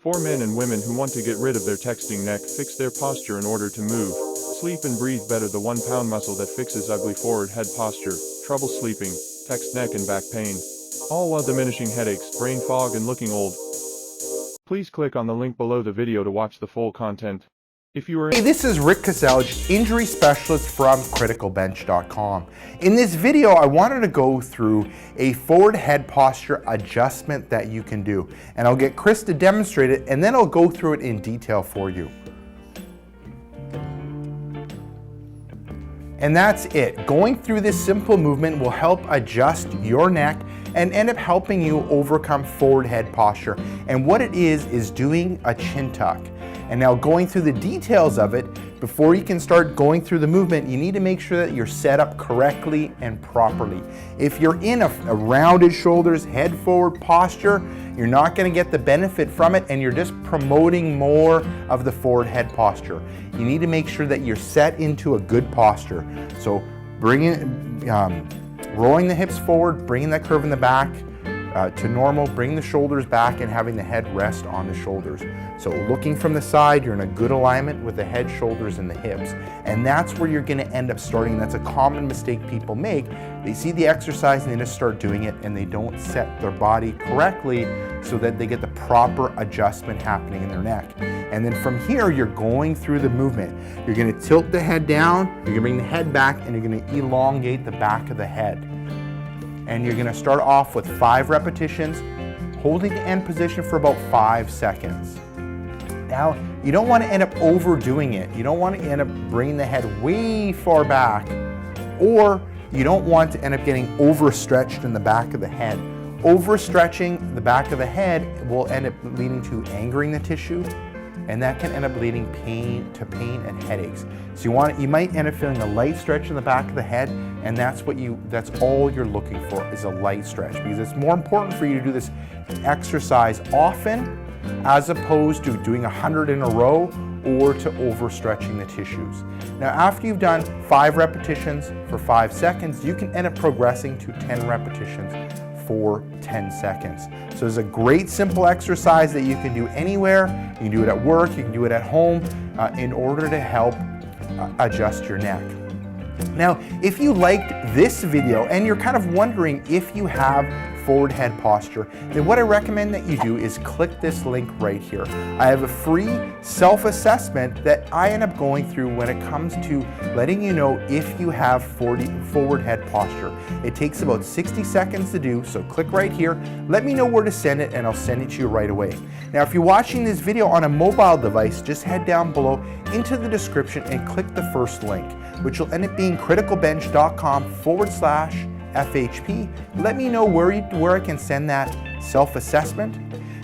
For men and women who want to get rid of their texting neck, fix their posture in order to move, sleep and breathe better. The 1-pound muscle that fixes ugly forward head posture, trouble sleeping, text neck and back pain, all while diminishing headaches, brain fog and looking old. Please click on the link below the video to watch the full content. Hey, this is Rick Kaselj, injury specialist from criticalbench.com. In this video, I wanted to go through a forward head posture adjustment that you can do. And I'll get Chris to demonstrate it, and then I'll go through it in detail for you. And that's it. Going through this simple movement will help adjust your neck and end up helping you overcome forward head posture. And what it is doing a chin tuck. And now going through the details of it, before you can start going through the movement, you need to make sure that you're set up correctly and properly. If you're in a rounded shoulders, head forward posture, you're not going to get the benefit from it, and you're just promoting more of the forward head posture. You need to make sure that you're set into a good posture. So rolling the hips forward, bringing that curve in the back to normal, bring the shoulders back and having the head rest on the shoulders. So looking from the side, you're in a good alignment with the head, shoulders, and the hips. And that's where you're gonna end up starting. That's a common mistake people make. They see the exercise and they just start doing it, and they don't set their body correctly so that they get the proper adjustment happening in their neck. And then from here, you're going through the movement. You're gonna tilt the head down, you're gonna bring the head back, and you're gonna elongate the back of the head. And you're gonna start off with 5 repetitions, holding the end position for about 5 seconds. Now, you don't want to end up overdoing it. You don't want to end up bringing the head way far back, or you don't want to end up getting overstretched in the back of the head. Overstretching the back of the head will end up leading to angering the tissue, and that can end up leading pain and headaches. So you might end up feeling a light stretch in the back of the head, and that's all you're looking for is a light stretch, because it's more important for you to do this exercise often as opposed to doing 100 in a row or to overstretching the tissues. Now, after you've done 5 repetitions for 5 seconds, you can end up progressing to 10 repetitions for 10 seconds. So it's a great simple exercise that you can do anywhere. You can do it at work, you can do it at home in order to help adjust your neck. Now, if you liked this video and you're kind of wondering if you have forward head posture, then what I recommend that you do is click this link right here. I have a free self-assessment that I end up going through when it comes to letting you know if you have forward head posture. It takes about 60 seconds to do, so click right here. Let me know where to send it, and I'll send it to you right away. Now, if you're watching this video on a mobile device, just head down below into the description and click the first link, which will end up being criticalbench.com/FHP. Let me know where I can send that self-assessment.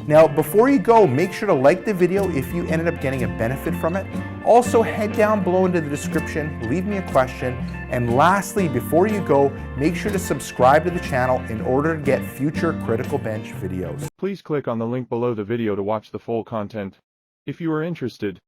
Now, before you go, make sure to like the video if you ended up getting a benefit from it. Also, head down below into the description, leave me a question. And lastly, before you go, make sure to subscribe to the channel in order to get future Critical Bench videos. Please click on the link below the video to watch the full content. If you are interested,